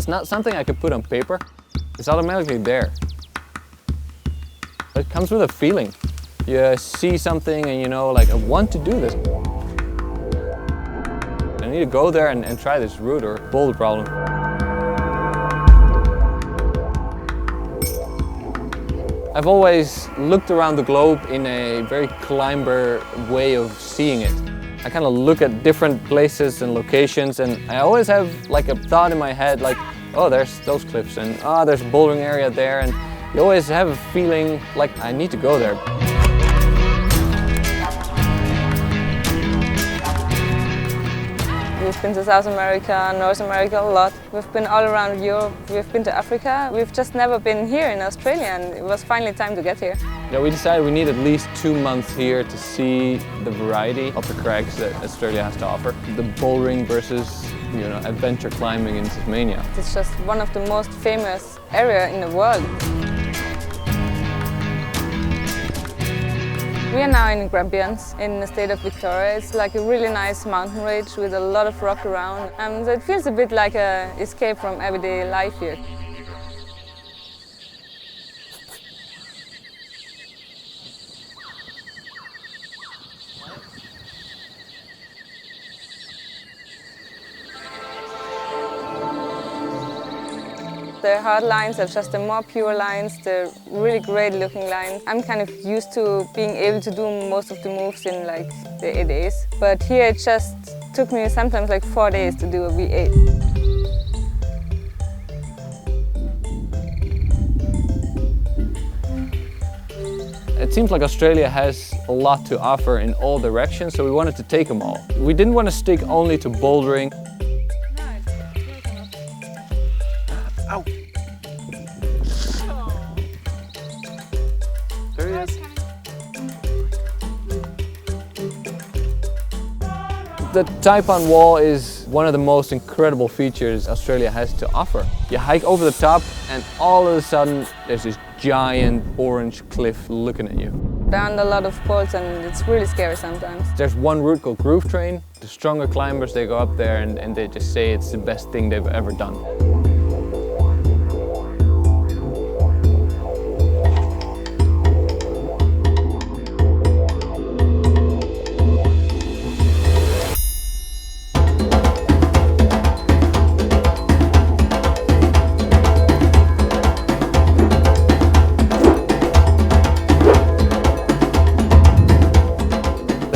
It's not something I could put on paper. It's automatically there. It comes with a feeling. You see something and you know, like, I want to do this. I need to go there and try this route or boulder problem. I've always looked around the globe in a very climber way of seeing it. I kind of look at different places and locations, and I always have like a thought in my head like, oh, there's those cliffs, and oh, there's a bouldering area there, and you always have a feeling like I need to go there. We've been to South America, North America a lot. We've been all around Europe, we've been to Africa. We've just never been here in Australia, and it was finally time to get here. Yeah, we decided we need at least 2 months here to see the variety of the crags that Australia has to offer. The bouldering versus, you know, adventure climbing in Tasmania. It's just one of the most famous areas in the world. We are now in Grampians, in the state of Victoria. It's like a really nice mountain range with a lot of rock around. So it feels a bit like an escape from everyday life here. The hard lines are just the more pure lines, the really great looking lines. I'm kind of used to being able to do most of the moves in like the 8 days. But here it just took me sometimes like 4 days to do a V8. It seems like Australia has a lot to offer in all directions, so we wanted to take them all. We didn't want to stick only to bouldering. Ow. There he is. The Taipan Wall is one of the most incredible features Australia has to offer. You hike over the top and all of a sudden there's this giant orange cliff looking at you. Down a lot of poles, and it's really scary sometimes. There's one route called Groove Train. The stronger climbers, they go up there and they just say it's the best thing they've ever done.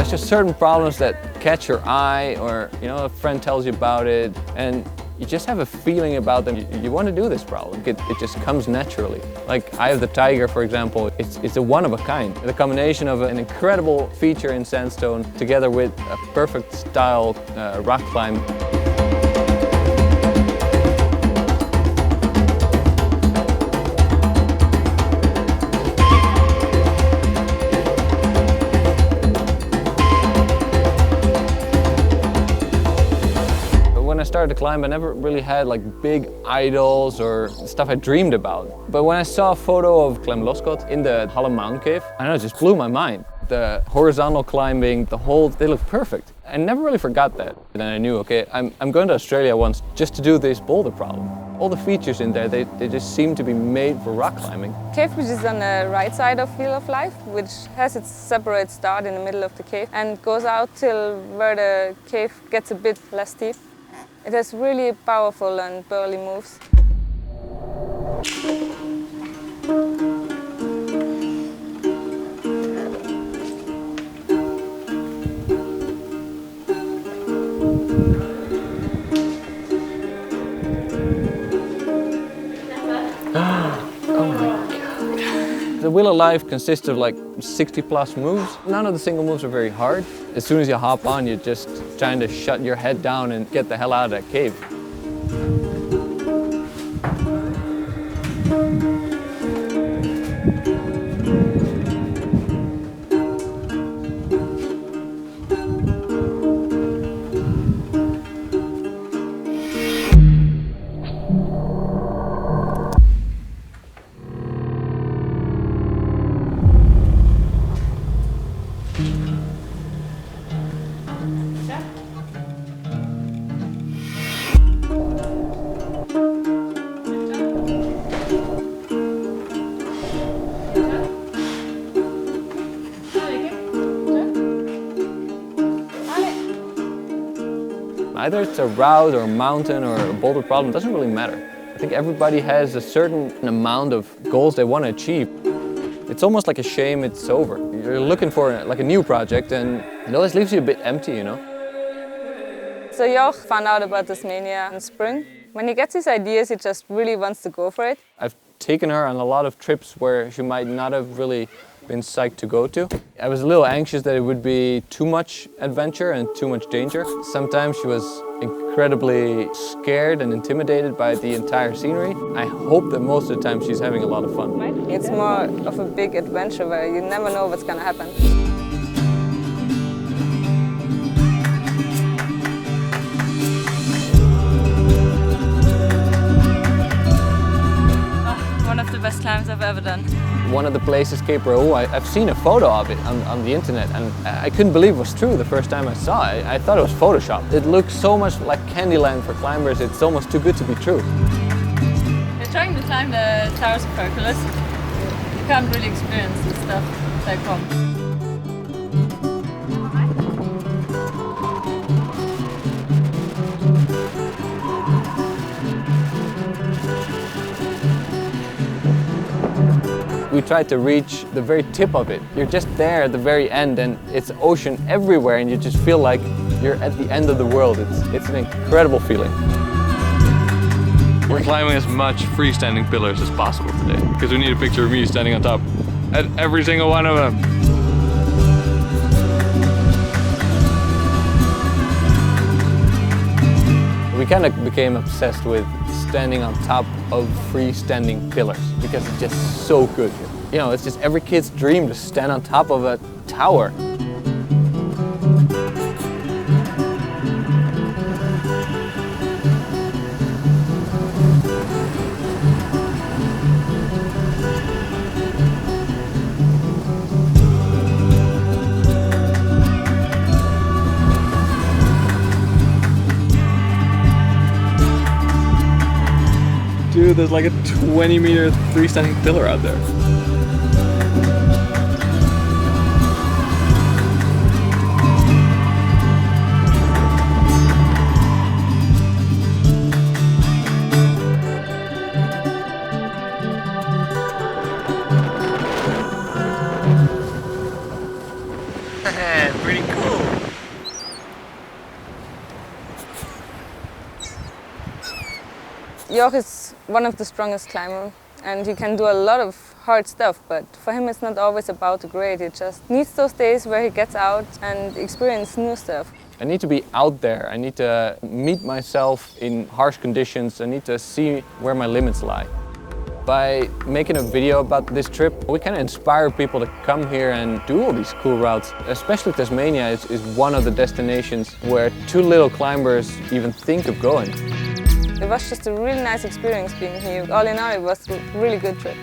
Just certain problems that catch your eye, or you know, a friend tells you about it and you just have a feeling about them. You want to do this problem. It just comes naturally. Like Eye of the Tiger, for example, it's a one of a kind. The combination of an incredible feature in sandstone together with a perfect style rock climb. When I started to climb, I never really had like big idols or stuff I dreamed about. But when I saw a photo of Klemloskot in the Hallam Mountain Cave, I don't know, it just blew my mind. The horizontal climbing, the holds, they look perfect. I never really forgot that. And then I knew, okay, I'm going to Australia once just to do this boulder problem. All the features in there, they just seem to be made for rock climbing. Cave, which is on the right side of Wheel of Life, which has its separate start in the middle of the cave and goes out till where the cave gets a bit less steep. It has really powerful and burly moves. The Wheel of Life consists of like 60 plus moves. None of the single moves are very hard. As soon as you hop on, you're just trying to shut your head down and get the hell out of that cave. Either it's a route or a mountain or a boulder problem, it doesn't really matter. I think everybody has a certain amount of goals they want to achieve. It's almost like a shame it's over. You're looking for like a new project and it always leaves you a bit empty, you know? So Jorg found out about Tasmania in spring. When he gets his ideas, he just really wants to go for it. I've taken her on a lot of trips where she might not have really been psyched to go to. I was a little anxious that it would be too much adventure and too much danger. Sometimes she was incredibly scared and intimidated by the entire scenery. I hope that most of the time she's having a lot of fun. It's more of a big adventure where you never know what's going to happen. One of the best climbs I've ever done. One of the places, Cape Raoul, I've seen a photo of it on the internet and I couldn't believe it was true the first time I saw it. I thought it was Photoshopped. It looks so much like Candyland for climbers, it's almost too good to be true. We're trying to climb the Towers of Hercules. You can't really experience this stuff back home. We tried to reach the very tip of it. You're just there at the very end and it's ocean everywhere and you just feel like you're at the end of the world. It's an incredible feeling. We're climbing as much freestanding pillars as possible today because we need a picture of me standing on top at every single one of them. We kind of became obsessed with standing on top of freestanding pillars because it's just so good. You know, it's just every kid's dream to stand on top of a tower. Dude, there's like a 20-meter freestanding pillar out there. Pretty cool. Jorg is one of the strongest climbers and he can do a lot of hard stuff, but for him it's not always about the grade. He just needs those days where he gets out and experience new stuff. I need to be out there. I need to meet myself in harsh conditions. I need to see where my limits lie. By making a video about this trip, we kind of inspire people to come here and do all these cool routes. Especially Tasmania is one of the destinations where too little climbers even think of going. It was just a really nice experience being here. All in all, it was a really good trip.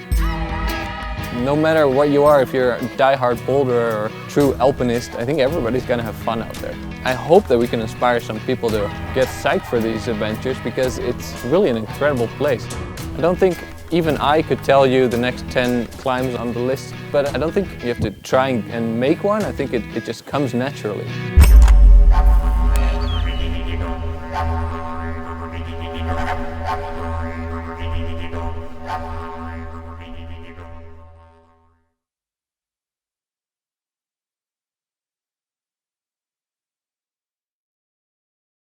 No matter what you are, if you're a die-hard boulderer or true alpinist, I think everybody's gonna have fun out there. I hope that we can inspire some people to get psyched for these adventures because it's really an incredible place. I don't think even I could tell you the next 10 climbs on the list, but I don't think you have to try and make one. I think it just comes naturally.